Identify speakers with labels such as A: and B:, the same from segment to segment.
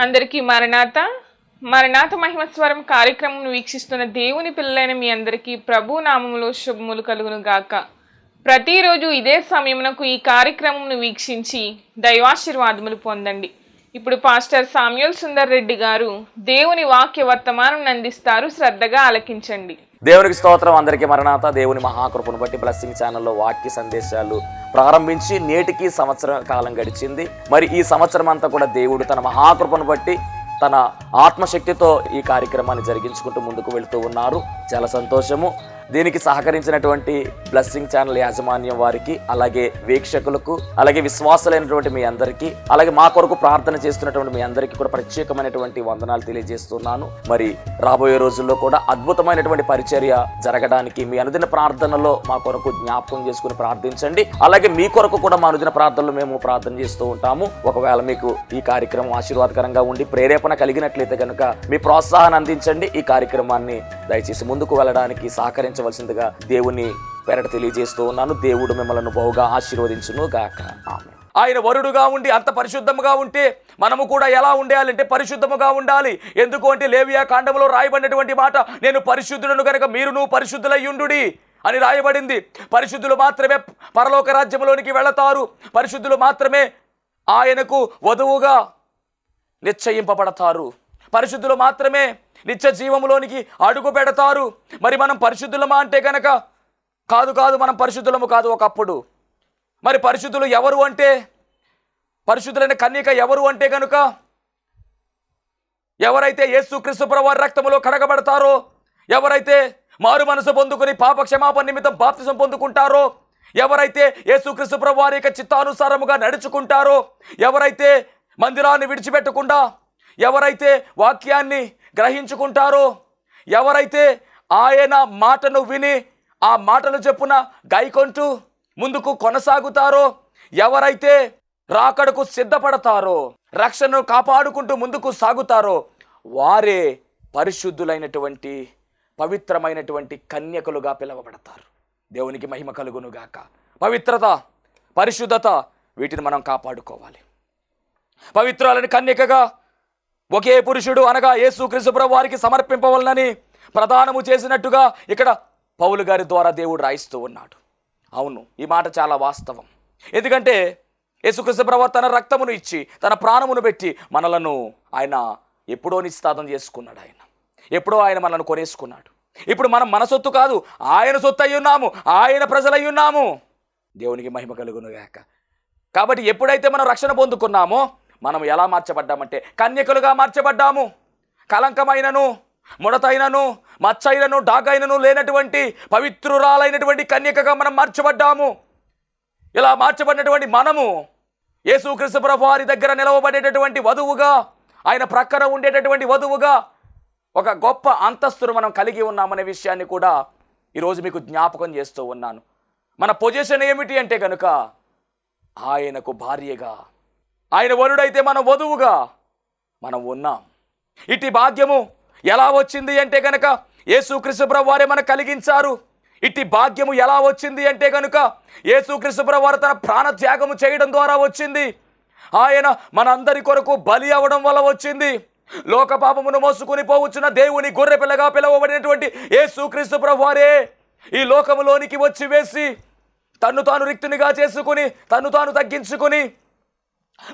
A: అందరికీ మరణాత మరణాత మహిమస్వరం కార్యక్రమం వీక్షిస్తున్న దేవుని పిల్లలైన మీ అందరికీ ప్రభు నామములో శుభములు కలుగును గాక. ప్రతిరోజు ఇదే సమయమునకు ఈ కార్యక్రమంను వీక్షించి దైవాశీర్వాదములు పొందండి. ఇప్పుడు పాస్టర్ సామ్యూల్ సుందర్ రెడ్డి గారు దేవుని వాక్య వర్తమానం అందిస్తారు. శ్రద్ధగా ఆలకించండి.
B: దేవునికి స్తోత్రం. అందరికీ మరణాత. దేవుని మహాకృపను బట్టి బ్లెస్సింగ్ ఛానల్లో వాక్య సందేశాలు ప్రారంభించి నేటికి సంవత్సరం కాలం గడిచింది. మరి ఈ సంవత్సరం అంతా కూడా దేవుడు తన మహాకృపను బట్టి తన ఆత్మశక్తితో ఈ కార్యక్రమాన్ని జరిగించుకుంటూ ముందుకు వెళుతూ ఉన్నారు. చాలా సంతోషము. దీనికి సహకరించినటువంటి బ్లెస్సింగ్ ఛానల్ యాజమాన్యం వారికి, అలాగే వీక్షకులకు, అలాగే విశ్వాసులైనటువంటి మీ అందరికీ, అలాగే మా కొరకు ప్రార్థన చేస్తున్నటువంటి మీ అందరికీ కూడా ప్రత్యేకమైనటువంటి వందనాలు తెలియజేస్తున్నాను. మరి రాబోయే రోజుల్లో కూడా అద్భుతమైనటువంటి పరిచర్య జరగడానికి మీ అనుదిన ప్రార్థనలో మా కొరకు జ్ఞాపకం చేసుకుని ప్రార్థించండి. అలాగే మీ కొరకు కూడా మా అనుదిన ప్రార్థనలో మేము ప్రార్థన చేస్తూ ఉంటాము. ఒకవేళ మీకు ఈ కార్యక్రమం ఆశీర్వాదకరంగా ఉండి ప్రేరేపణ కలిగినట్లయితే కనుక మీ ప్రోత్సాహాన్ని అందించండి. ఈ కార్యక్రమాన్ని దయచేసి ముందుకు వెళ్ళడానికి సహకరించవలసిందిగా దేవుని పేరట తెలియజేస్తూ ఉన్నాను. దేవుడు మిమ్మల్ని బహుగా ఆశీర్వదించును గాక. ఆమేన్. ఆయన వరుడుగా ఉండి అంత పరిశుద్ధముగా ఉంటే మనము కూడా ఎలా ఉండాలంటే పరిశుద్ధముగా ఉండాలి. ఎందుకు అంటే లేవియా కాండములో రాయబడినటువంటి మాట, నేను పరిశుద్ధులను కనుక మీరును పరిశుద్ధులయ్యుండుడి అని రాయబడింది. పరిశుద్ధులు మాత్రమే పరలోక రాజ్యంలోనికి వెళతారు. పరిశుద్ధులు మాత్రమే ఆయనకు వధువుగా నిశ్చయింపబడతారు. పరిశుద్ధులు మాత్రమే నిత్య జీవములోనికి అడుగు పెడతారు. మరి మనం పరిశుద్ధులమా అంటే కనుక కాదు, మనం పరిశుద్ధులము కాదు ఒకప్పుడు. మరి పరిశుద్ధులు ఎవరు అంటే, పరిశుద్ధులైన కన్యక ఎవరు అంటే కనుక ఎవరైతే యేసుక్రీస్తు ప్రభువారి రక్తములో కడగబడతారో, ఎవరైతే మారు మనసు పొందుకుని పాప క్షమాపణ నిమిత్తం బాప్తిసం పొందుకుంటారో, ఎవరైతే యేసుక్రీస్తు ప్రభువారి యొక్క చిత్తానుసారముగా నడుచుకుంటారో, ఎవరైతే మందిరాన్ని విడిచిపెట్టకుండా, ఎవరైతే వాక్యాన్ని గ్రహించుకుంటారో, ఎవరైతే ఆయన మాటను విని ఆ మాటలు చెప్పున గైకొంటూ ముందుకు కొనసాగుతారో, ఎవరైతే రాకడకు సిద్ధపడతారో, రక్షణను కాపాడుకుంటూ ముందుకు సాగుతారో, వారే పరిశుద్ధులైనటువంటి పవిత్రమైనటువంటి కన్యకలుగా పిలువబడతారు. దేవునికి మహిమ కలుగునుగాక. పవిత్రత, పరిశుద్ధత, వీటిని మనం కాపాడుకోవాలి. పవిత్రాలని కన్యకగా ఒకే పురుషుడు అనగా యేసుక్రీస్తు ప్రభువారికి సమర్పింపవలనని ప్రదానము చేసినట్టుగా ఇక్కడ పౌలు గారి ద్వారా దేవుడు రాయిస్తూ ఉన్నాడు. అవును, ఈ మాట చాలా వాస్తవం. ఎందుకంటే యేసుక్రీస్తు ప్రభువు తన రక్తమును ఇచ్చి తన ప్రాణమును పెట్టి మనలను ఆయన ఎప్పుడో నిశ్చితార్థం చేసుకున్నాడు. ఎప్పుడో ఆయన మనల్ని కొనేసుకున్నాడు. ఇప్పుడు మనం మన సొత్తు కాదు, ఆయన సొత్తు అయి ఉన్నాము, ఆయన ప్రజలై ఉన్నాము. దేవునికి మహిమ కలుగునుగాక. కాబట్టి ఎప్పుడైతే మనం రక్షణ పొందుకున్నామో మనం ఎలా మార్చబడ్డామంటే కన్యకలుగా మార్చబడ్డాము. కలంకమైనను, ముడతైనను, మచ్చైనను, డాగైనను లేనటువంటి పవిత్రురాలైనటువంటి కన్యకగా మనం మార్చబడ్డాము. ఇలా మార్చబడినటువంటి మనము యేసుక్రీస్తు ప్రభువారి దగ్గర నిలవబడేటటువంటి వధువుగా, ఆయన ప్రక్కన ఉండేటటువంటి వధువుగా ఒక గొప్ప అంతస్తును మనం కలిగి ఉన్నామనే విషయాన్ని కూడా ఈరోజు మీకు జ్ఞాపకం చేస్తూ ఉన్నాను. మన పొజిషన్ ఏమిటి అంటే కనుక ఆయనకు భార్యగా, ఆయన వరుడైతే మన వధువుగా మనం ఉన్నాం. ఇట్టి భాగ్యము ఎలా వచ్చింది అంటే కనుక యేసుక్రీస్తు ప్రభువారే మనకు కలిగించారు. ఇట్టి భాగ్యము ఎలా వచ్చింది అంటే కనుక యేసుక్రీస్తు ప్రభువారు తన ప్రాణ త్యాగము చేయడం ద్వారా వచ్చింది. ఆయన మనందరి కొరకు బలి అవ్వడం వల్ల వచ్చింది. లోక పాపమును మోసుకుని పోవచ్చున్న దేవుని గొర్రె పిల్లగా పిలువబడినటువంటి యేసుక్రీస్తు ప్రభువారే ఈ లోకములోనికి వచ్చి వేసి తన్ను తాను రిక్తునిగా చేసుకుని తన్ను తాను తగ్గించుకుని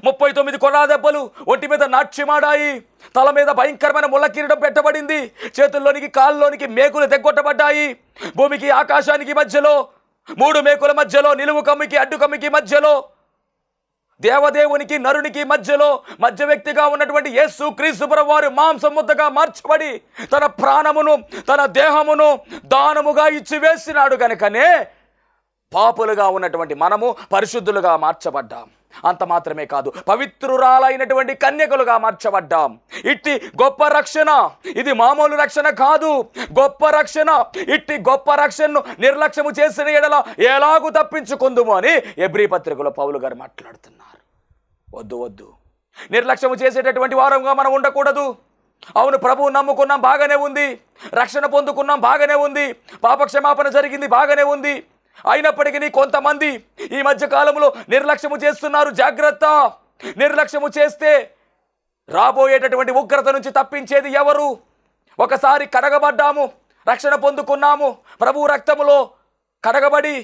B: 39 కొర్రా దెబ్బలు ఒంటి మీద నాట్యమాడాయి. తల మీద భయంకరమైన ముళ్ళ కిరీటం పెట్టబడింది. చేతుల్లోనికి కాళ్ళలోనికి మేకులు తెగ్గొట్టబడ్డాయి. భూమికి ఆకాశానికి మధ్యలో 3 మేకుల మధ్యలో, నిలువు కమ్మికి అడ్డు కమ్మికి మధ్యలో, దేవదేవునికి నరునికి మధ్యలో మధ్య వ్యక్తిగా ఉన్నటువంటి యేసుక్రీస్తు ప్రభువారు మాంసం ముద్దగా మార్చబడి తన ప్రాణమును తన దేహమును దానముగా ఇచ్చి వేసినాడు. కనుకనే పాపులుగా ఉన్నటువంటి మనము పరిశుద్ధులుగా మార్చబడ్డాం. అంత మాత్రమే కాదు, పవిత్రురాలైనటువంటి కన్యకలుగా మార్చబడ్డాం. ఇట్టి గొప్ప రక్షణ, ఇది మామూలు రక్షణ కాదు, గొప్ప రక్షణ. ఇట్టి గొప్ప రక్షణను నిర్లక్ష్యము చేసిన ఎడల ఎలాగూ తప్పించుకుందుము అని హెబ్రీ పత్రికలో పౌలు గారు మాట్లాడుతున్నారు. వద్దు, నిర్లక్ష్యము చేసేటటువంటి వారంగా మనం ఉండకూడదు. అవును, ప్రభువు నమ్ముకున్నాం, బాగానే ఉంది. రక్షణ పొందుకున్నాం, బాగానే ఉంది. పాపక్షమాపణ జరిగింది, బాగానే ఉంది. అయినప్పటికీ కొంతమంది ఈ మధ్య కాలంలో నిర్లక్ష్యము చేస్తున్నారు. జాగ్రత్త. నిర్లక్ష్యము చేస్తే రాబోయేటటువంటి ఉగ్రత నుంచి తప్పించేది ఎవరు? ఒకసారి కడగబడ్డాము, రక్షణ పొందుకున్నాము, ప్రభు రక్తములో కడగబడి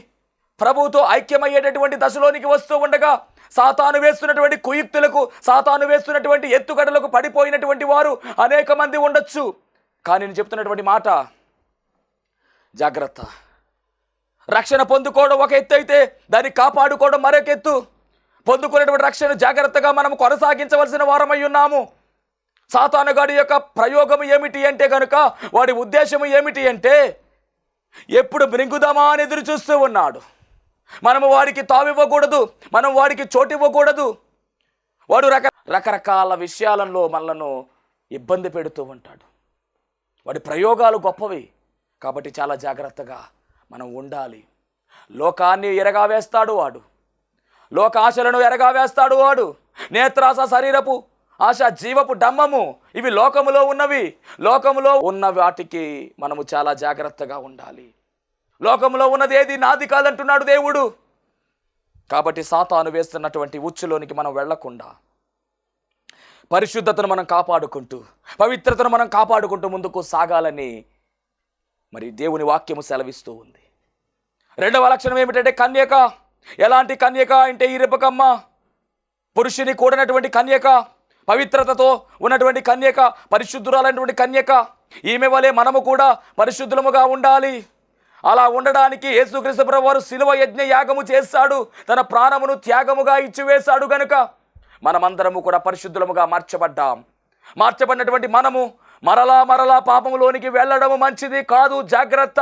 B: ప్రభువుతో ఐక్యమయ్యేటటువంటి దశలోనికి వస్తూ ఉండగా సాతాను వేస్తున్నటువంటి కుయుక్తులకు, సాతాను వేస్తున్నటువంటి ఎత్తుగడలకు పడిపోయినటువంటి వారు అనేక మంది ఉండొచ్చు. కానీ నేను చెప్తున్నటువంటి మాట, జాగ్రత్త. రక్షణ పొందుకోవడం ఒక ఎత్తు అయితే దాన్ని కాపాడుకోవడం మరొక ఎత్తు. పొందుకునేటువంటి రక్షణ జాగ్రత్తగా మనం కొనసాగించవలసిన వారమై ఉన్నాము. సాతానుగాడి యొక్క ప్రయోగం ఏమిటి అంటే కనుక, వాడి ఉద్దేశం ఏమిటి అంటే ఎప్పుడు మృంగుదామా అని ఎదురు చూస్తూ ఉన్నాడు. మనము వాడికి తావివ్వకూడదు, మనం వాడికి చోటు ఇవ్వకూడదు. వాడు రకరకాల విషయాలలో మనలను ఇబ్బంది పెడుతూ ఉంటాడు. వాడి ప్రయోగాలు గొప్పవి కాబట్టి చాలా జాగ్రత్తగా మనం ఉండాలి. లోకాన్ని ఎరగా వేస్తాడు వాడు, లోక ఆశలను ఎరగా వేస్తాడు వాడు. నేత్రాస, శరీరపు ఆశ, జీవపు డమ్మము, ఇవి లోకములో ఉన్నవి. లోకములో ఉన్న వాటికి మనము చాలా జాగ్రత్తగా ఉండాలి. లోకములో ఉన్నది ఏది నాది కాదంటున్నాడు దేవుడు. కాబట్టి సాతాను వేస్తున్నటువంటి ఉచ్చులోనికి మనం వెళ్లకుండా పరిశుద్ధతను మనం కాపాడుకుంటూ, పవిత్రతను మనం కాపాడుకుంటూ ముందుకు సాగాలని మరి దేవుని వాక్యము సెలవిస్తూ ఉంది. రెండవ లక్షణం ఏమిటంటే కన్యక. ఎలాంటి కన్యక అంటే ఈ రెబెక్కమ్మ పురుషుని కూడినటువంటి కన్యక, పవిత్రతతో ఉన్నటువంటి కన్యక, పరిశుద్ధురాలైనటువంటి కన్యక. ఈమె వలె మనము కూడా పరిశుద్ధులముగా ఉండాలి. అలా ఉండడానికి యేసుక్రీస్తు ప్రభువారు శిలువ యజ్ఞ యాగము చేశాడు, తన ప్రాణమును త్యాగముగా ఇచ్చివేశాడు. గనుక మనమందరము కూడా పరిశుద్ధులముగా మార్చబడినటువంటి మనము మరలా పాపములోనికి వెళ్ళడము మంచిది కాదు. జాగ్రత్త.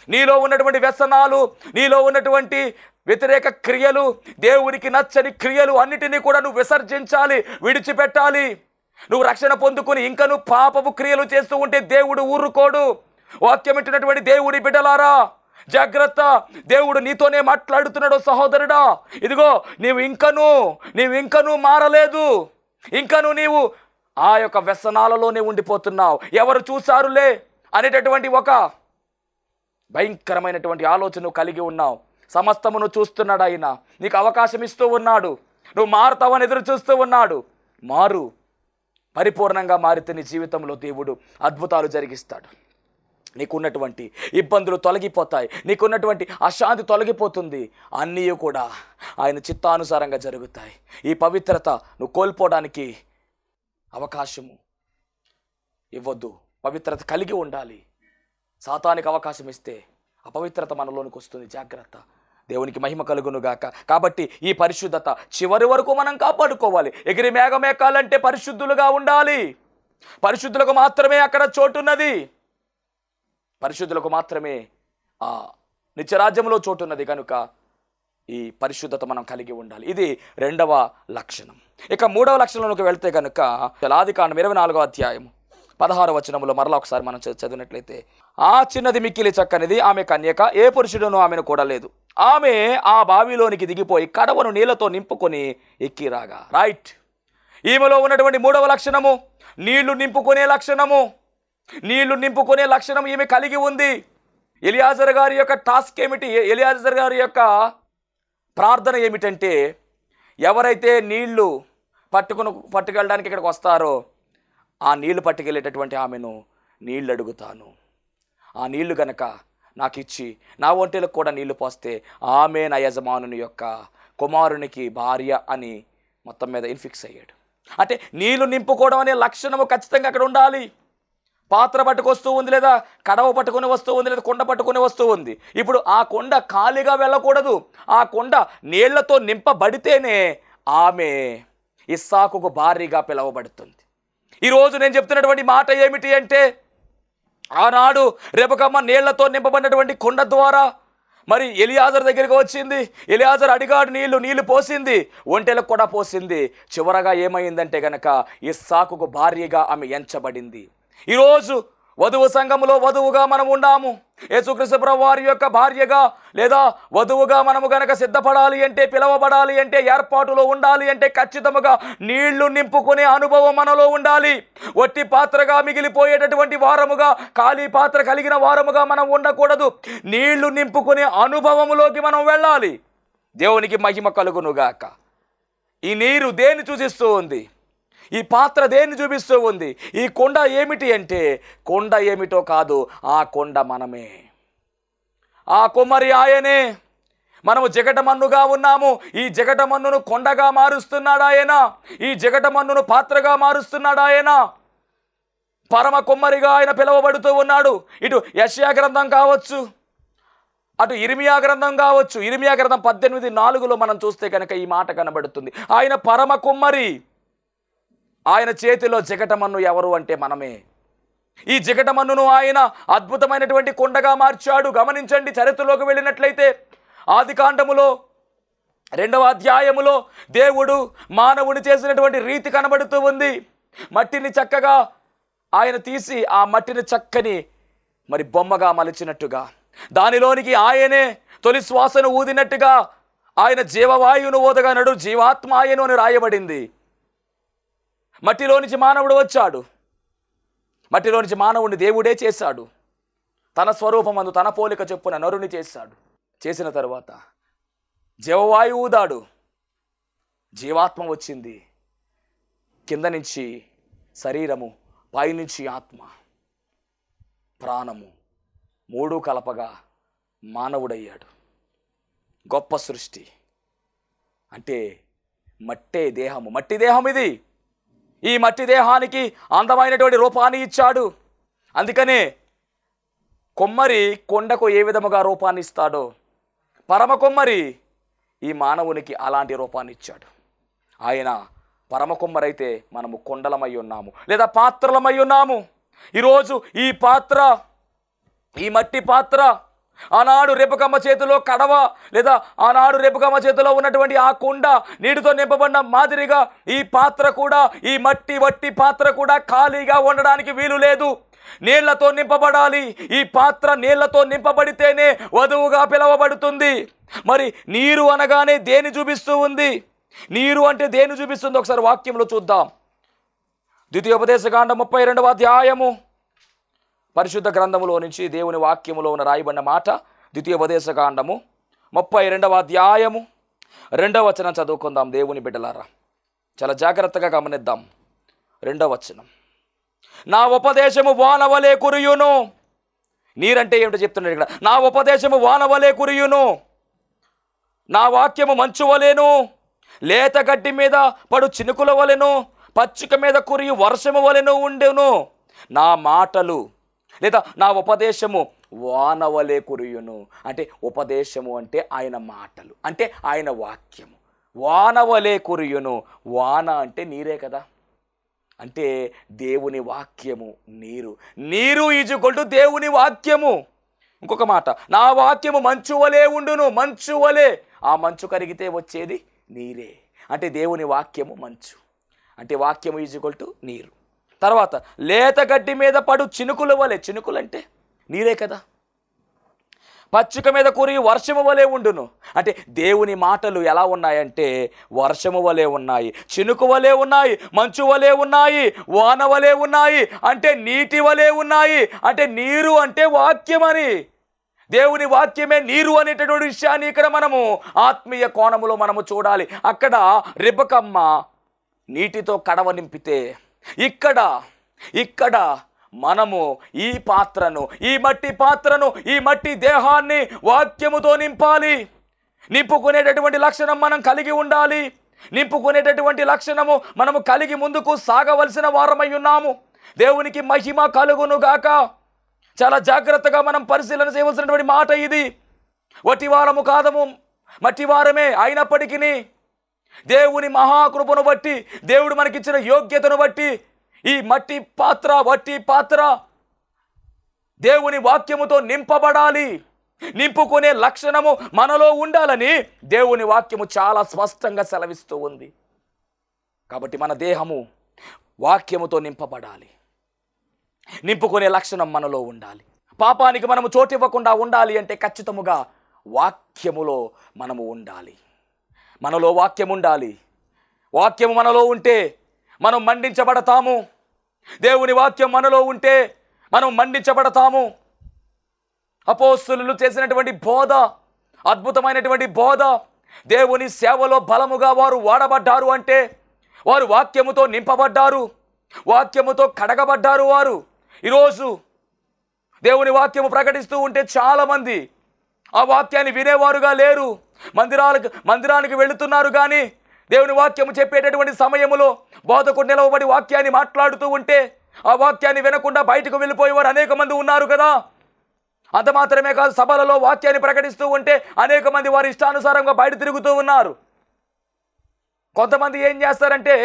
B: నీలో ఉన్నటువంటి వ్యసనాలు, నీలో ఉన్నటువంటి వ్యతిరేక క్రియలు, దేవునికి నచ్చని క్రియలు అన్నిటినీ కూడా నువ్వు విసర్జించాలి, విడిచిపెట్టాలి. నువ్వు రక్షణ పొందుకుని ఇంకా నువ్వు పాపపు క్రియలు చేస్తూ ఉంటే దేవుడు ఊరుకోడు. వాక్యం వింటున్నటువంటి దేవుడి బిడ్డలారా, జాగ్రత్త. దేవుడు నీతోనే మాట్లాడుతున్నాడు సహోదరుడా. ఇదిగో నీవు ఇంకనూ మారలేదు, ఇంకనూ నీవు ఆ యొక్క వ్యసనాలలోనే ఉండిపోతున్నావు. ఎవరు చూశారులే అనేటటువంటి ఒక భయంకరమైనటువంటి ఆలోచన కలిగి ఉన్నావు. సమస్తమును చూస్తున్నాడు ఆయన, నీకు అవకాశం ఇస్తూ ఉన్నాడు. నువ్వు మారుతావని ఎదురు చూస్తూ ఉన్నాడు. మారు. పరిపూర్ణంగా మారితే నీ జీవితంలో దేవుడు అద్భుతాలు జరిగిస్తాడు. నీకున్నటువంటి ఇబ్బందులు తొలగిపోతాయి, నీకున్నటువంటి అశాంతి తొలగిపోతుంది. అన్నీ కూడా ఆయన చిత్తానుసారంగా జరుగుతాయి. ఈ పవిత్రత నువ్వు కోల్పోవడానికి అవకాశము ఇవ్వద్దు. పవిత్రత కలిగి ఉండాలి. సాతానికి అవకాశం ఇస్తే అపవిత్రత మనలోనికి వస్తుంది. జాగ్రత్త. దేవునికి మహిమ కలుగును గాక. కాబట్టి ఈ పరిశుద్ధత చివరి వరకు మనం కాపాడుకోవాలి. ఎగిరి మేఘం ఎక్కాలంటే పరిశుద్ధులుగా ఉండాలి. పరిశుద్ధులకు మాత్రమే అక్కడ చోటున్నది. పరిశుద్ధులకు మాత్రమే ఆ నిత్యరాజ్యంలో చోటున్నది. కనుక ఈ పరిశుద్ధత మనం కలిగి ఉండాలి. ఇది రెండవ లక్షణం. ఇక మూడవ లక్షణంలోకి వెళ్తే కనుక ఆదికాండం 24వ అధ్యాయము 16వ వచనంలో మరలా ఒకసారి మనం చదివినట్లయితే, ఆ చిన్నది మిక్కిలి చక్కనిది, ఆమె కన్యక, ఏ పురుషుడును ఆమెను కూడలేదు. ఆమె ఆ బావిలోనికి దిగిపోయి కడవను నీళ్లతో నింపుకొని ఎక్కిరాగా. రైట్. ఈమెలో ఉన్నటువంటి మూడవ లక్షణము నీళ్లు నింపుకునే లక్షణము. నీళ్లు నింపుకునే లక్షణం ఈమె కలిగి ఉంది. ఎలియాజర్ గారి యొక్క టాస్క్ ఏమిటి? ఎలియాజర్ గారి యొక్క ప్రార్థన ఏమిటంటే, ఎవరైతే నీళ్లు పట్టుకెళ్ళడానికి ఇక్కడికి వస్తారో ఆ నీళ్లు పట్టుకెళ్ళేటటువంటి ఆమెను నీళ్ళు అడుగుతాను. ఆ నీళ్లు గనక నాకు ఇచ్చి నా ఒంటెలకు కూడా నీళ్లు పోస్తే ఆమె నా యజమానుని యొక్క కుమారునికి భార్య అని మొత్తం మీద ఇన్ఫిక్స్ అయ్యాడు. అంటే నీళ్లు నింపుకోవడం అనే లక్షణము ఖచ్చితంగా అక్కడ ఉండాలి. పాత్ర పట్టుకొస్తూ ఉంది, లేదా కడవ పట్టుకుని వస్తూ ఉంది, లేదా కొండ పట్టుకుని వస్తూ ఉంది. ఇప్పుడు ఆ కొండ ఖాళీగా వెళ్ళకూడదు. ఆ కొండ నీళ్లతో నింపబడితేనే ఆమె ఇస్సాకుకు భార్యగా పిలువబడుతుంది. ఈరోజు నేను చెప్తున్నటువంటి మాట ఏమిటి అంటే, ఆనాడు రెబెక్కమ్మ నీళ్లతో నింపబడినటువంటి కొండ ద్వారా మరి ఎలియాజర్ దగ్గరికి వచ్చింది. ఎలియాజర్ అడిగాడు, నీళ్లు పోసింది, ఒంటెలకు కూడా పోసింది. చివరగా ఏమైందంటే గనక ఇస్సాకుకు భార్యగా ఆమె ఎంచబడింది. ఈరోజు వధువు సంఘములో వధువుగా మనం ఉన్నాము. యేసుక్రీస్తు ప్రభువారి యొక్క భార్యగా లేదా వధువుగా మనము గనక సిద్ధపడాలి అంటే, పిలవబడాలి అంటే, ఏర్పాటులో ఉండాలి అంటే ఖచ్చితంగా నీళ్లు నింపుకునే అనుభవం మనలో ఉండాలి. వట్టి పాత్రగా మిగిలిపోయేటటువంటి వారముగా, ఖాళీ పాత్ర కలిగిన వారముగా మనం ఉండకూడదు. నీళ్లు నింపుకునే అనుభవములోకి మనం వెళ్ళాలి. దేవునికి మహిమ కలుగునుగాక. ఈ నీరు దేన్ని సూచిస్తూ ఉంది? ఈ పాత్ర దేన్ని చూపిస్తూ ఉంది? ఈ కొండ ఏమిటి అంటే, కొండ ఏమిటో కాదు, ఆ కొండ మనమే. ఆ కుమ్మరి ఆయనే. మనము జగటమన్నుగా ఉన్నాము. ఈ జగటమన్నును కొండగా మారుస్తున్నాడు ఆయన. ఈ జగటమన్నును పాత్రగా మారుస్తున్నాడు ఆయన. పరమ కుమ్మరిగా ఆయన పిలువబడుతూ ఉన్నాడు. ఇటు యెషయా గ్రంథం కావచ్చు, అటు ఇర్మియా గ్రంథం కావచ్చు. ఇర్మియా గ్రంథం 18:4 మనం చూస్తే కనుక ఈ మాట కనబడుతుంది. ఆయన పరమ కుమ్మరి. ఆయన చేతిలో జగటమన్ను ఎవరు అంటే మనమే. ఈ జగటమన్నును ఆయన అద్భుతమైనటువంటి కొండగా మార్చాడు. గమనించండి, చరిత్రలోకి వెళ్ళినట్లయితే ఆదికాండములో 2వ అధ్యాయములో దేవుడు మానవుని చేసినటువంటి రీతి కనబడుతూ ఉంది. మట్టిని చక్కగా ఆయన తీసి ఆ మట్టిని చక్కని మరి బొమ్మగా మలిచినట్టుగా, దానిలోనికి ఆయనే తొలి శ్వాసను ఊదినట్టుగా ఆయన జీవవాయువును ఊదగనడు, జీవాత్మ ఆయను అని రాయబడింది. మట్టిలో నుంచి మానవుడు వచ్చాడు. మట్టిలో నుంచి మానవుడిని దేవుడే చేశాడు. తన స్వరూపమందు తన పోలిక చొప్పున నరుని చేశాడు. చేసిన తరువాత జీవవాయువు ఊదాడు, జీవాత్మ వచ్చింది. కింద నుంచి శరీరము, పైనుంచి ఆత్మ, ప్రాణము, 3 కలపగా మానవుడయ్యాడు. గొప్ప సృష్టి. అంటే మట్టే దేహము, మట్టి దేహం ఇది. ఈ మట్టి దేహానికి అందమైనటువంటి రూపాన్ని ఇచ్చాడు. అందుకనే కొమ్మరి కొండకు ఏ విధముగా రూపాన్ని ఇస్తాడో, పరమ కొమ్మరి ఈ మానవునికి అలాంటి రూపాన్ని ఇచ్చాడు. ఆయన పరమ కొమ్మరైతే మనము కొండలమై ఉన్నాము, లేదా పాత్రలమై ఉన్నాము. ఈరోజు ఈ పాత్ర, ఈ మట్టి పాత్ర, ఆనాడు రేపకమ్మ చేతిలో కడవ, లేదా ఆనాడు రేపకమ్మ చేతిలో ఉన్నటువంటి ఆ కుండ నీటితో నింపబడిన మాదిరిగా ఈ పాత్ర కూడా, ఈ మట్టి వట్టి పాత్ర కూడా ఖాళీగా ఉండడానికి వీలు లేదు. నీళ్లతో నింపబడాలి. ఈ పాత్ర నీళ్లతో నింపబడితేనే వధువుగా పిలువబడుతుంది. మరి నీరు అనగానే దేని చూపిస్తూ ఉంది? నీరు అంటే దేని చూపిస్తుంది? ఒకసారి వాక్యంలో చూద్దాం. ద్వితీయోపదేశకాండం 32వ అధ్యాయము, పరిశుద్ధ గ్రంథములో నుంచి దేవుని వాక్యములో ఉన్న రాయబడిన మాట. ద్వితీయోపదేశకాండము 32వ అధ్యాయము 2వ వచనం చదువుకుందాం. దేవుని బిడ్డలారా, చాలా జాగ్రత్తగా గమనిద్దాం. 2వ వచనం, నా ఉపదేశము వానవలే కురియును. నీరంటే ఏమిటో చెప్తున్నాడు ఇక్కడ. నా ఉపదేశము వానవలే కురియును, నా వాక్యము మంచు వలెను, లేత గడ్డి మీద పడు చినుకుల వలెను, పచ్చిక మీద కురియు వర్షము వలెను ఉండెను. నా మాటలు లేదా నా ఉపదేశము వానవలే కురియును. అంటే ఉపదేశము అంటే ఆయన మాటలు, అంటే ఆయన వాక్యము. వానవలే కురియును. వాన అంటే నీరే కదా. అంటే దేవుని వాక్యము నీరు. నీరు ఈజుకొల్టు దేవుని వాక్యము. ఇంకొక మాట, నా వాక్యము మంచు వలె ఉండును. మంచు వలె. ఆ మంచు కరిగితే వచ్చేది నీరే. అంటే దేవుని వాక్యము మంచు, అంటే వాక్యము ఈజుకొల్టు నీరు. తర్వాత లేత గడ్డి మీద పడు చినుకుల వలె. చినుకులు అంటే నీరే కదా. పచ్చిక మీద కురి వర్షము వలె ఉండును. అంటే దేవుని మాటలు ఎలా ఉన్నాయంటే వర్షము వలె ఉన్నాయి, చినుకు వలె ఉన్నాయి, మంచు వలె ఉన్నాయి, వాన వలె ఉన్నాయి, అంటే నీటి వలె ఉన్నాయి. అంటే నీరు అంటే వాక్యమని. దేవుని వాక్యమే నీరు అనేటటువంటి విషయాన్ని ఇక్కడ మనము ఆత్మీయ కోణములో మనము చూడాలి. అక్కడ రిబకమ్మ నీటితో కడవ నింపితే, ఇక్కడ మనము ఈ పాత్రను, ఈ మట్టి పాత్రను, ఈ మట్టి దేహాన్ని వాక్యముతో నింపాలి. నింపుకునేటటువంటి లక్షణం మనం కలిగి ఉండాలి. నింపుకునేటటువంటి లక్షణము మనము కలిగి ముందుకు సాగవలసిన వారమై ఉన్నాము. దేవునికి మహిమ కలుగును గాక. చాలా జాగ్రత్తగా మనం పరిశీలన చేయవలసినటువంటి మాట ఇది. వటివారము కాదము, మట్టివారమే అయినప్పటికీ దేవుని మహాకృపను బట్టి, దేవుడు మనకిచ్చిన యోగ్యతను బట్టి ఈ మట్టి పాత్ర, వట్టి పాత్ర దేవుని వాక్యముతో నింపబడాలి. నింపుకునే లక్షణము మనలో ఉండాలని దేవుని వాక్యము చాలా స్పష్టంగా సెలవిస్తూ ఉంది. కాబట్టి మన దేహము వాక్యముతో నింపబడాలి. నింపుకునే లక్షణం మనలో ఉండాలి. పాపానికి మనము చోటు ఇవ్వకుండా ఉండాలి అంటే ఖచ్చితముగా వాక్యములో మనము ఉండాలి. మనలో వాక్యం ఉండాలి. వాక్యము మనలో ఉంటే మనం మండించబడతాము. దేవుని వాక్యం మనలో ఉంటే మనం మండించబడతాము. అపోస్తలులు చేసినటువంటి బోధ, అద్భుతమైనటువంటి బోధ, దేవుని సేవలో బలముగా వారు వాడబడ్డారు అంటే వారు వాక్యముతో నింపబడ్డారు, వాక్యముతో కడగబడ్డారు. వారు ఈరోజు దేవుని వాక్యము ప్రకటిస్తూ ఉంటే చాలామంది ఆ వాక్యాన్ని వినేవారుగా లేరు. మందిరానికి వెళుతున్నారు కానీ దేవుని వాక్యము చెప్పేటటువంటి సమయంలో బోధకుడు నిలవబడి వాక్యాన్ని మాట్లాడుతూ ఉంటే ఆ వాక్యాన్ని వినకుండా బయటకు వెళ్ళిపోయేవారు అనేక మంది ఉన్నారు కదా. అంత మాత్రమే కాదు, సభలలో వాక్యాన్ని ప్రకటిస్తూ ఉంటే అనేక మంది వారి ఇష్టానుసారంగా బయట తిరుగుతూ ఉన్నారు. కొంతమంది ఏం చేస్తారంటే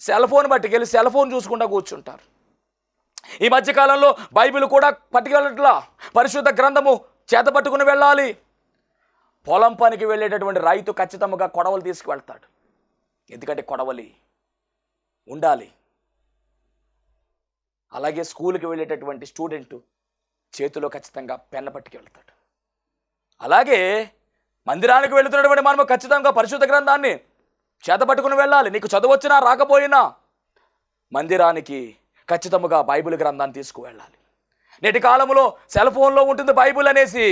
B: సెల్ ఫోన్ పట్టుకెళ్ళి సెల్ ఫోన్ చూసుకుంటూ కూర్చుంటారు. ఈ మధ్యకాలంలో బైబిల్ కూడా పట్టుకెళ్ళట్లా, పరిశుద్ధ గ్రంథము చేత పట్టుకుని వెళ్ళాలి. పొలం పనికి వెళ్ళేటటువంటి రైతు ఖచ్చితంగా కొడవలు తీసుకువెళ్తాడు, ఎందుకంటే కొడవలి ఉండాలి. అలాగే స్కూల్కి వెళ్ళేటటువంటి స్టూడెంట్ చేతిలో ఖచ్చితంగా పెన్న పట్టుకెళ్తాడు. అలాగే మందిరానికి వెళుతున్నటువంటి మనము ఖచ్చితంగా పరిశుద్ధ గ్రంథాన్ని చేత పట్టుకుని వెళ్ళాలి. నీకు చదువు వచ్చినా రాకపోయినా మందిరానికి ఖచ్చితంగా బైబిల్ గ్రంథాన్ని తీసుకువెళ్ళాలి. నేటి కాలంలో సెల్ ఫోన్లో ఉంటుంది బైబిల్ అనేసి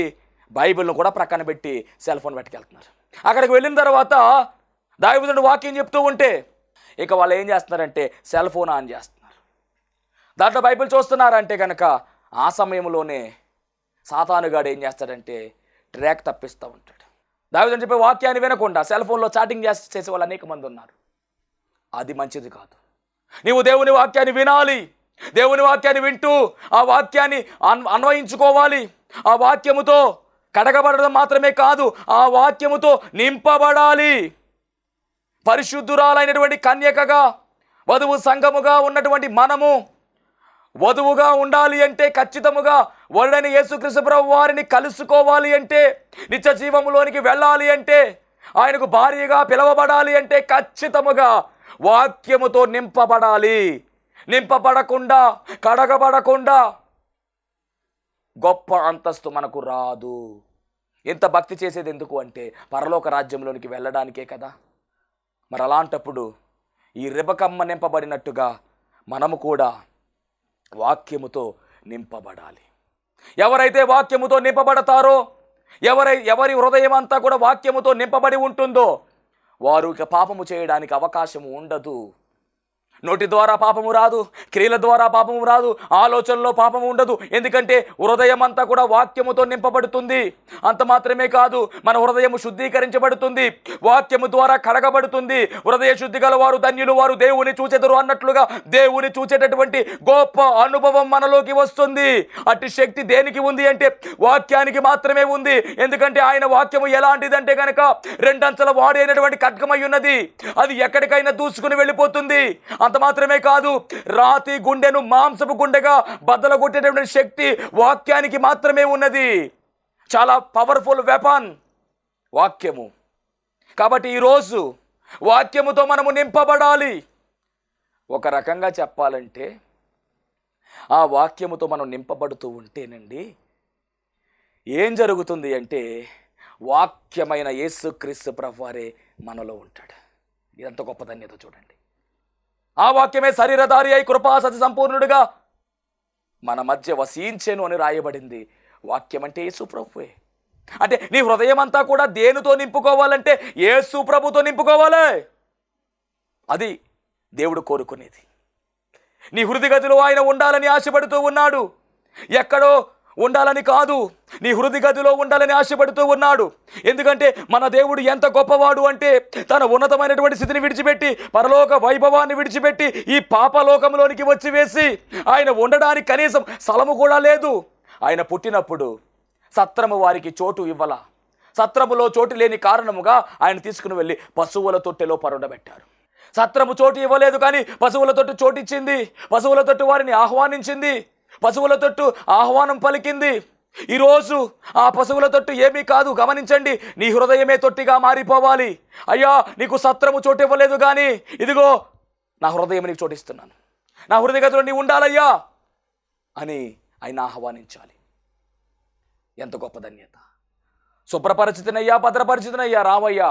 B: బైబిల్ను కూడా ప్రక్కన పెట్టి సెల్ ఫోన్ పట్టుకెళ్తున్నారు. అక్కడికి వెళ్ళిన తర్వాత దైవజనుడు వాక్యం చెప్తూ ఉంటే ఇక వాళ్ళు ఏం చేస్తున్నారంటే సెల్ ఫోన్ ఆన్ చేస్తున్నారు, దాంట్లో బైబిల్ చూస్తున్నారంటే కనుక ఆ సమయంలోనే సాతానుగాడు ఏం చేస్తాడంటే ట్రాక్ తప్పిస్తూ ఉంటాడు. దైవజనుడు చెప్పే వాక్యాన్ని వినకుండా సెల్ ఫోన్లో చాటింగ్ చేసే వాళ్ళు అనేక మంది ఉన్నారు. అది మంచిది కాదు. నీవు దేవుని వాక్యాన్ని వినాలి, దేవుని వాక్యాన్ని వింటూ ఆ వాక్యాన్ని అన్వయించుకోవాలి. ఆ వాక్యముతో కడగబడడం మాత్రమే కాదు, ఆ వాక్యముతో నింపబడాలి. పరిశుద్ధురాలైనటువంటి కన్యకగా వధువు సంఘముగా ఉన్నటువంటి మనము వధువుగా ఉండాలి అంటే ఖచ్చితముగా వరుడైన యేసుక్రీస్తు ప్రభువు వారిని కలుసుకోవాలి అంటే, నిత్య జీవములోనికి వెళ్ళాలి అంటే, ఆయనకు భార్యగా పిలవబడాలి అంటే ఖచ్చితముగా వాక్యముతో నింపబడాలి. నింపబడకుండా కడగబడకుండా గొప్ప అంతస్తు మనకు రాదు. ఇంత భక్తి చేసేది ఎందుకు అంటే పరలోక రాజ్యంలోనికి వెళ్ళడానికే కదా. మరి అలాంటప్పుడు ఈ రిబకమ్మ నింపబడినట్టుగా మనము కూడా వాక్యముతో నింపబడాలి. ఎవరైతే వాక్యముతో నింపబడతారో, ఎవరి హృదయం అంతా కూడా వాక్యముతో నింపబడి ఉంటుందో వారు ఇక పాపము చేయడానికి అవకాశము ఉండదు. నోటి ద్వారా పాపము రాదు, క్రియల ద్వారా పాపము రాదు, ఆలోచనలో పాపము ఉండదు. ఎందుకంటే హృదయం అంతా కూడా వాక్యముతో నింపబడుతుంది. అంత మాత్రమే కాదు, మన హృదయము శుద్ధీకరించబడుతుంది, వాక్యము ద్వారా కడగబడుతుంది. హృదయ శుద్ధి గల వారు ధన్యులు, వారు దేవుని చూచెదరు అన్నట్లుగా దేవుని చూచేటటువంటి గొప్ప అనుభవం మనలోకి వస్తుంది. అట్టి శక్తి దేనికి ఉంది అంటే వాక్యానికి మాత్రమే ఉంది. ఎందుకంటే ఆయన వాక్యము ఎలాంటిదంటే కనుక రెండంచెల వాడైనటువంటి ఖడ్గమై ఉన్నది. అది ఎక్కడికైనా దూసుకుని వెళ్ళిపోతుంది. అంత మాత్రమే కాదు, రాతి గుండెను మాంసపు గుండెగా బద్దలగొట్టేటటువంటి శక్తి వాక్యానికి మాత్రమే ఉన్నది. చాలా పవర్ఫుల్ వెపన్ వాక్యము. కాబట్టి ఈరోజు వాక్యముతో మనము నింపబడాలి. ఒక రకంగా చెప్పాలంటే ఆ వాక్యముతో మనం నింపబడుతూ ఉంటేనండి ఏం జరుగుతుంది అంటే వాక్యమైన యేసుక్రీస్తు ప్రభువారే మనలో ఉంటాడు. ఇదంత గొప్ప ధన్యత చూడండి. ఆ వాక్యమే శరీరధారి అయి కృపా సత్య సంపూర్ణుడిగా మన మధ్య వసించెను అని రాయబడింది. వాక్యం అంటే యేసు ప్రభువే. అంటే నీ హృదయం అంతా కూడా దేనితో నింపుకోవాలంటే యేసు ప్రభుతో నింపుకోవాలి. అది దేవుడు కోరుకునేది. నీ హృదయ గదిలో ఆయన ఉండాలని ఆశపడుతూ ఉన్నాడు. ఎక్కడో ఉండాలని కాదు, నీ హృదయ గదిలో ఉండాలని ఆశపడుతూ ఉన్నాడు. ఎందుకంటే మన దేవుడు ఎంత గొప్పవాడు అంటే తన ఉన్నతమైనటువంటి స్థితిని విడిచిపెట్టి, పరలోక వైభవాన్ని విడిచిపెట్టి ఈ పాపలోకంలోనికి వచ్చి వేసి ఆయన ఉండడానికి కనీసం స్థలము కూడా లేదు. ఆయన పుట్టినప్పుడు సత్రము వారికి చోటు ఇవ్వాల. సత్రములో చోటు లేని కారణముగా ఆయన తీసుకుని వెళ్ళి పశువుల తొట్టెలో పరుండబెట్టారు. సత్రము చోటు ఇవ్వలేదు కానీ పశువుల తొట్టు చోటు ఇచ్చింది. పశువుల తొట్టు వారిని ఆహ్వానించింది. పశువుల తొట్టు ఆహ్వానం పలికింది. ఈరోజు ఆ పశువుల తొట్టు ఏమీ కాదు, గమనించండి. నీ హృదయమే తొట్టిగా మారిపోవాలి. అయ్యా నీకు సత్రము చోటు ఇవ్వలేదు కానీ ఇదిగో నా హృదయం నీకు చోటిస్తున్నాను, నా హృదయ గదిలో నీ ఉండాలయ్యా అని ఆయన ఆహ్వానించాలి. ఎంత గొప్ప ధన్యత. శుభ్రపరిచితనయ్యా, భద్రపరిచితనయ్యా, రావయ్యా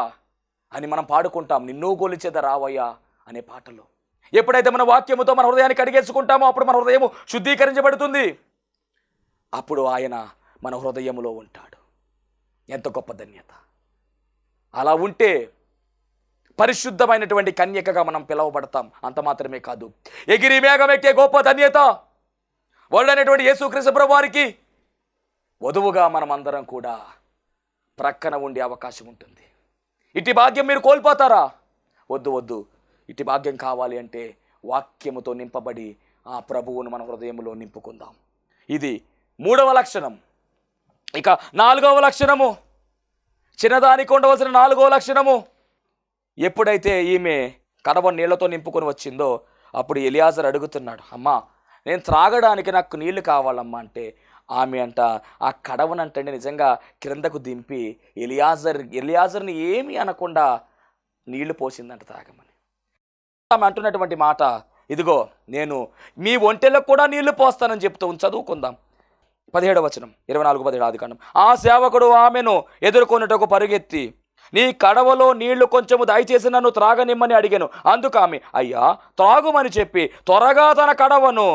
B: అని మనం పాడుకుంటాం. నిన్ను గొలిచేద రావయ్యా అనే పాటలో. ఎప్పుడైతే మన వాక్యముతో మన హృదయాన్ని కడిగేసుకుంటామో అప్పుడు మన హృదయము శుద్ధీకరించబడుతుంది. అప్పుడు ఆయన మన హృదయములో ఉంటాడు. ఎంత గొప్ప ధన్యత. అలా ఉంటే పరిశుద్ధమైనటువంటి కన్యకగా మనం పిలువబడతాం. అంత మాత్రమే కాదు, ఎగిరి మేఘం ఎక్కే గొప్ప ధన్యత వరుడైనటువంటి యేసుక్రీస్తు ప్రభువారికి వధువుగా మనం అందరం కూడా ప్రక్కన ఉండే అవకాశం ఉంటుంది. ఇటు భాగ్యం మీరు కోల్పోతారా? వద్దు వద్దు. ఇటు భాగ్యం కావాలి అంటే వాక్యముతో నింపబడి ఆ ప్రభువును మన హృదయంలో నింపుకుందాం. ఇది 3వ లక్షణం. ఇక 4వ లక్షణము, చిన్నదానికి ఉండవలసిన 4వ లక్షణము, ఎప్పుడైతే ఈమె కడవ నీళ్లతో నింపుకొని వచ్చిందో అప్పుడు ఎలియాజరు అడుగుతున్నాడు, అమ్మా నేను త్రాగడానికి నాకు నీళ్లు కావాలమ్మా అంటే ఆమె అంట ఆ కడవనంటండి నిజంగా క్రిందకు దింపి ఎలియాజర్ని ఏమీ అనకుండా నీళ్లు పోసిందంట తాగమని. ఆమె అంటున్నటువంటి మాట, ఇదిగో నేను మీ ఒంటెలకు కూడా నీళ్లు పోస్తానని చెప్తూ చదువుకుందాం. 17వ వచనం, 24-17 ఆదికాండం. ఆ సేవకుడు ఆమెను ఎదుర్కొన్నటకు పరుగెత్తి, నీ కడవలో నీళ్లు కొంచెము దయచేసి నన్ను త్రాగనిమ్మని అడిగాను. అందుకు ఆమె, అయ్యా త్రాగుమని చెప్పి త్వరగా తన కడవను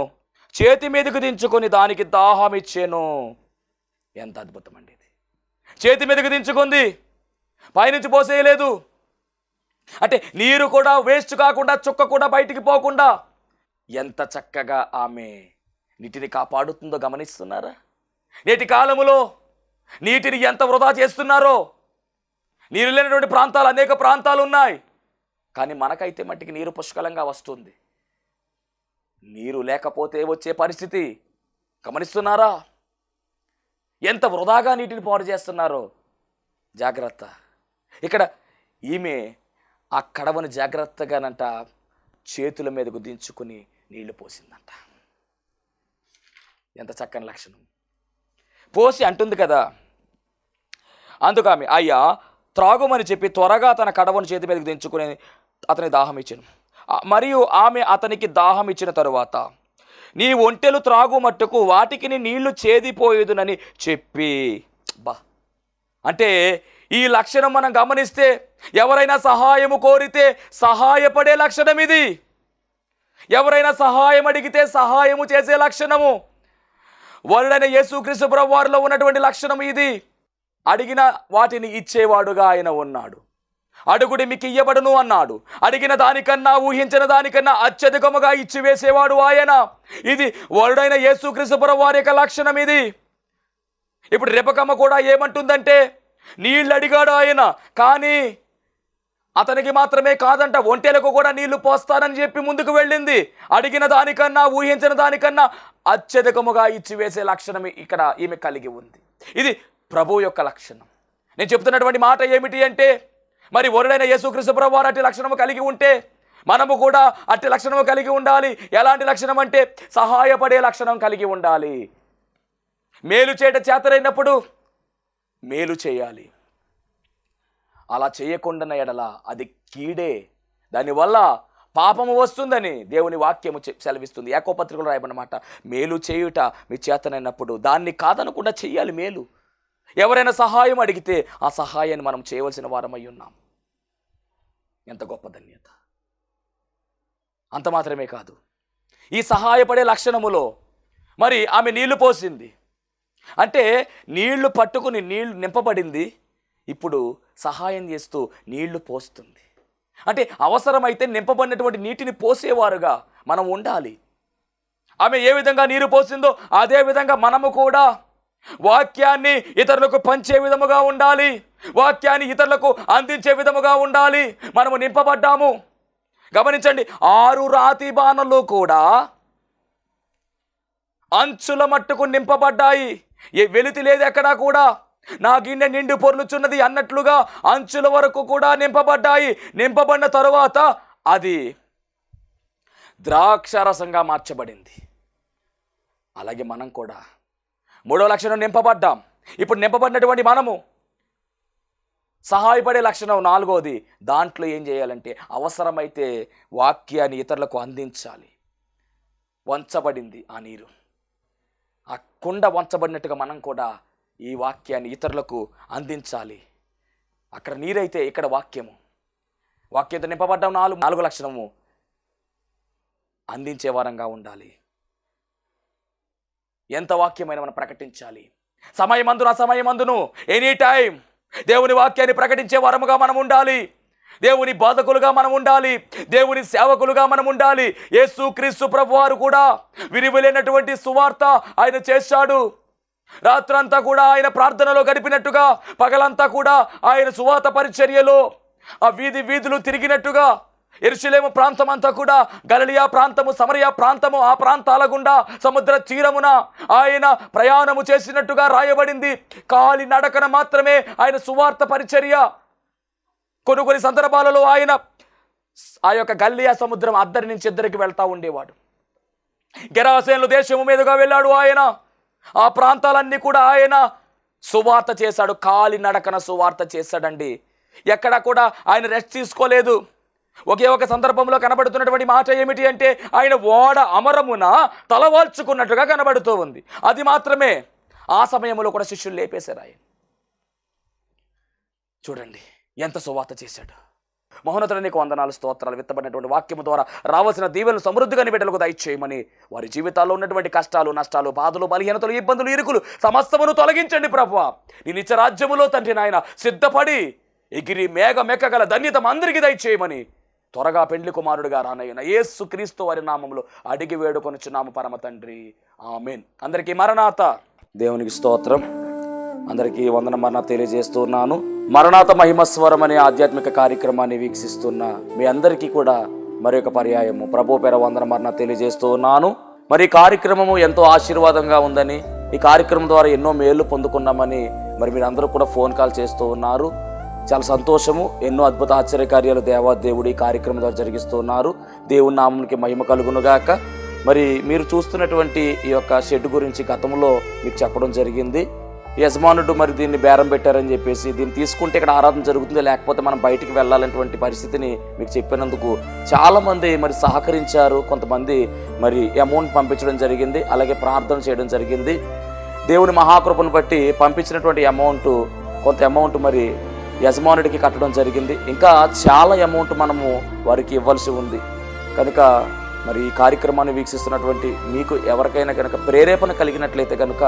B: చేతి మీదకు దించుకొని దానికి దాహం ఇచ్చాను. ఎంత అద్భుతం అండి ఇది! చేతి మీదకు దించుకుంది, పైనుంచి పోసేయలేదు. అంటే నీరు కూడా వేస్ట్ కాకుండా, చుక్క కూడా బయటికి పోకుండా ఎంత చక్కగా ఆమె నీటిని కాపాడుతుందో గమనిస్తున్నారా? నేటి కాలములో నీటిని ఎంత వృధా చేస్తున్నారో. నీరు లేనటువంటి ప్రాంతాలు అనేక ప్రాంతాలు ఉన్నాయి, కానీ మనకైతే మట్టికి నీరు పుష్కలంగా వస్తుంది. నీరు లేకపోతే వచ్చే పరిస్థితి గమనిస్తున్నారా? ఎంత వృధాగా నీటిని పాడు చేస్తున్నారో. జాగ్రత్త. ఇక్కడ ఈమె ఆ కడవను జాగ్రత్తగానంట చేతుల మీదకు దించుకుని నీళ్లు పోసిందంట. ఎంత చక్కని లక్షణం. పోసి అంటుంది కదా, అందుకు ఆమె, అయ్యా త్రాగుమని చెప్పి త్వరగా తన కడవను చేతి మీదకు దించుకుని అతని దాహం ఇచ్చాను. మరియు ఆమె అతనికి దాహం ఇచ్చిన తరువాత, నీ ఒంటెలు త్రాగు మట్టుకు వాటికి నీళ్లు చేదిపోయేదునని చెప్పి. బా, అంటే ఈ లక్షణం మనం గమనిస్తే ఎవరైనా సహాయము కోరితే సహాయపడే లక్షణం ఇది. ఎవరైనా సహాయం అడిగితే సహాయము చేసే లక్షణము. వరుడైన యేసుక్రీస్తు ప్రభువారిలో ఉన్నటువంటి లక్షణం ఇది. అడిగిన వాటిని ఇచ్చేవాడుగా ఆయన ఉన్నాడు. అడుగుడి మీకు ఇయ్యబడును అన్నాడు. అడిగిన దానికన్నా, ఊహించిన దానికన్నా అత్యధికముగా ఇచ్చివేసేవాడు ఆయన. ఇది వరుడైన యేసుక్రీస్తు ప్రభువారి యొక్క లక్షణం ఇది. ఇప్పుడు రెబెక్కమ్మ కూడా ఏమంటుందంటే, నీళ్ళు అడిగాడు ఆయన, కానీ అతనికి మాత్రమే కాదంట, ఒంటెలకు కూడా నీళ్లు పోస్తానని చెప్పి ముందుకు వెళ్ళింది. అడిగిన దానికన్నా, ఊహించిన దానికన్నా అత్యధికముగా ఇచ్చివేసే లక్షణం ఇక్కడ ఈమె కలిగి ఉంది. ఇది ప్రభువు యొక్క లక్షణం. నేను చెప్తున్నటువంటి మాట ఏమిటి అంటే, మరి వరుడైన యేసుక్రీస్తు ప్రభువారు అట్టి లక్షణము కలిగి ఉంటే మనము కూడా అట్టి లక్షణము కలిగి ఉండాలి. ఎలాంటి లక్షణం అంటే సహాయపడే లక్షణం కలిగి ఉండాలి. మేలు చేయట చేతనైనప్పుడు మేలు చేయాలి. అలా చేయకుండా ఎడల అది కీడే, దానివల్ల పాపము వస్తుందని దేవుని వాక్యము సెలవిస్తుంది. యాకోబు పత్రికలో రాయబడినమాట, మేలు చేయుట మీ చేతనైనప్పుడు దాన్ని కాదనకుండా చెయ్యాలి మేలు. ఎవరైనా సహాయం అడిగితే ఆ సహాయాన్ని మనం చేయవలసిన వారమై ఉన్నాం. ఎంత గొప్ప ధన్యత! అంత మాత్రమే కాదు, ఈ సహాయపడే లక్షణములో మరి ఆమె నీళ్లు పోసింది. అంటే నీళ్లు పట్టుకుని నీళ్లు నింపబడింది, ఇప్పుడు సహాయం చేస్తూ నీళ్లు పోస్తుంది. అంటే అవసరమైతే నింపబడినటువంటి నీటిని పోసేవారుగా మనం ఉండాలి. ఆమె ఏ విధంగా నీరు పోసిందో అదే విధంగా మనము కూడా వాక్యాన్ని ఇతరులకు పంచే విధముగా ఉండాలి. వాక్యాన్ని ఇతరులకు అందించే విధముగా ఉండాలి. మనము నింపబడ్డాము. గమనించండి, 6 రాతి బాణలు కూడా అంచుల మట్టుకు నింపబడ్డాయి. ఏ వెలితి లేదు ఎక్కడా కూడా. నా గిన్నె నిండి పొర్లుచున్నది అన్నట్లుగా అంచుల వరకు కూడా నింపబడ్డాయి. నింపబడిన తరువాత అది ద్రాక్షరసంగా మార్చబడింది. అలాగే మనం కూడా 3వ లక్షణం నింపబడ్డాం. ఇప్పుడు నింపబడినటువంటి మనము సహాయపడే లక్షణం 4వది. దాంట్లో ఏం చేయాలంటే అవసరమైతే వాక్యాన్ని ఇతరులకు అందించాలి. వంచబడింది ఆ నీరు, ఆ కుండ వంచబడినట్టుగా మనం కూడా ఈ వాక్యాన్ని ఇతరులకు అందించాలి. అక్కడ నీరైతే ఇక్కడ వాక్యము. వాక్యంతో నింపబడ్డాం. 4వ లక్షణము అందించే వారంగా ఉండాలి. ఎంత వాక్యమైన మనం ప్రకటించాలి. సమయమందును అసమయమందును ఎనీ టైం దేవుని వాక్యాన్ని ప్రకటించే వారముగా మనం ఉండాలి. దేవుని బాధకులుగా మనం ఉండాలి, దేవుని సేవకులుగా మనం ఉండాలి. యేసుక్రీస్తు ప్రభువారు కూడా విరివిలేనటువంటి సువార్త ఆయన చేశాడు. రాత్రంతా కూడా ఆయన ప్రార్థనలో గడిపినట్టుగా, పగలంతా కూడా ఆయన సువార్త పరిచర్యలో ఆ వీధులు తిరిగినట్టుగా, యెరూషలేము ప్రాంతం అంతా కూడా, గలిలయ ప్రాంతము, సమరయ ప్రాంతము, ఆ ప్రాంతాల గుండా సముద్ర తీరమున ఆయన ప్రయాణము చేసినట్టుగా రాయబడింది. కాలి నడకన మాత్రమే ఆయన సువార్త పరిచర్య. కొన్ని సందర్భాలలో ఆయన ఆ యొక్క గలిలయ సముద్రం అద్దరి నుంచి ఇద్దరికి వెళ్తా ఉండేవాడు. గెరాసేను దేశము మీదుగా వెళ్ళాడు ఆయన. ఆ ప్రాంతాలన్నీ కూడా ఆయన సువార్త చేశాడు, కాలి నడకన సువార్త చేశాడండి. ఎక్కడ కూడా ఆయన రెస్ట్ తీసుకోలేదు. ఒకే ఒక సందర్భంలో కనబడుతున్నటువంటి మాట ఏమిటి అంటే, ఆయన ఓడ అమరమున తలవాల్చుకున్నట్టుగా కనబడుతూ ఉంది. అది మాత్రమే. ఆ సమయంలో కూడా శిష్యులు లేపేశారు ఆయన. చూడండి ఎంత సువార్త చేశాడు. మహోన్నతుడు నీకు వందనాలు, స్తోత్రాలు. విత్తబడినటువంటి వాక్యము ద్వారా రావాల్సిన దీవెనలు సమృద్ధిగా నీ బిడ్డలకు దయచేయమని, వారి జీవితాల్లో ఉన్నటువంటి కష్టాలు, నష్టాలు, బాధలు, బలహీనతలు, ఇబ్బందులు, ఇరుకులు సమస్తమును తొలగించండి ప్రభువా. నీ నిత్య రాజ్యములో తండ్రి నాయన సిద్ధపడి ఎగిరి మేఘమెక్కగల ధన్యత అందరికీ దయచేయమని త్వరగా పెండ్లి కుమారుడిగా రానయ్యన యేసుక్రీస్తు వారి నామములో అడిగి వేడుకొనుచున్నాము పరమ తండ్రి, ఆమేన్. అందరికీ మరణాత. దేవునికి స్తోత్రం. అందరికీ వందన మరణాత తెలియజేస్తున్నాను. మరణాత మహిమస్వరం అనే ఆధ్యాత్మిక కార్యక్రమాన్ని వీక్షిస్తున్న మీ అందరికీ కూడా మరొక పర్యాయము ప్రభు పేర వందన మరణాత తెలియజేస్తూ ఉన్నాను. మరి ఈ కార్యక్రమము ఎంతో ఆశీర్వాదంగా ఉందని, ఈ కార్యక్రమం ద్వారా ఎన్నో మేళ్లు పొందుకున్నామని మరి మీరందరూ కూడా ఫోన్ కాల్ చేస్తూ ఉన్నారు. చాలా సంతోషము. ఎన్నో అద్భుత ఆశ్చర్యకార్యాలు దేవాదేవుడు ఈ కార్యక్రమం ద్వారా జరిగిస్తున్నారు. దేవుని నామమునికి మహిమ కలుగునుగాక. మరి మీరు చూస్తున్నటువంటి ఈ యొక్క షెడ్ గురించి గతంలో మీకు చెప్పడం జరిగింది. యజమానుడు మరి దీన్ని బేరం పెట్టారని చెప్పేసి, దీన్ని తీసుకుంటే ఇక్కడ ఆరాధన జరుగుతుంది, లేకపోతే మనం బయటికి వెళ్ళాలనేటువంటి పరిస్థితిని మీకు చెప్పినందుకు చాలామంది మరి సహకరించారు. కొంతమంది మరి అమౌంట్ పంపించడం జరిగింది, అలాగే ప్రార్థన చేయడం జరిగింది. దేవుని మహాకృపను బట్టి పంపించినటువంటి కొంత అమౌంట్ మరి యజమానుడికి కట్టడం జరిగింది. ఇంకా చాలా అమౌంట్ మనము వారికి ఇవ్వాల్సి ఉంది. కనుక మరి ఈ కార్యక్రమాన్ని వీక్షిస్తున్నటువంటి మీకు ఎవరికైనా కనుక ప్రేరేపణ కలిగినట్లయితే కనుక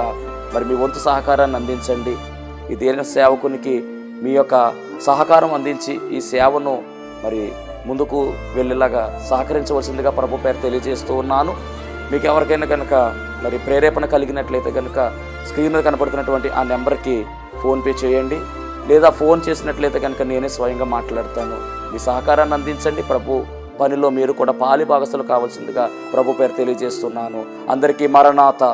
B: మరి మీ వంతు సహకారాన్ని అందించండి. ఈ దేని సేవకునికి మీ యొక్క సహకారం అందించి ఈ సేవను మరి ముందుకు వెళ్ళేలాగా సహకరించవలసిందిగా ప్రభు పేరు తెలియజేస్తూ ఉన్నాను. మీకు ఎవరికైనా కనుక మరి ప్రేరేపణ కలిగినట్లయితే కనుక స్క్రీన్ మీద కనపడుతున్నటువంటి ఆ నెంబర్కి ఫోన్పే చేయండి, లేదా ఫోన్ చేసినట్లయితే కనుక నేనే స్వయంగా మాట్లాడతాను. మీ సహకారాన్ని అందించండి. ప్రభు పనిలో మీరు కూడా పాలి భాగస్తులు కావాల్సిందిగా ప్రభు పేరు తెలియజేస్తున్నాను. అందరికీ మరణాత.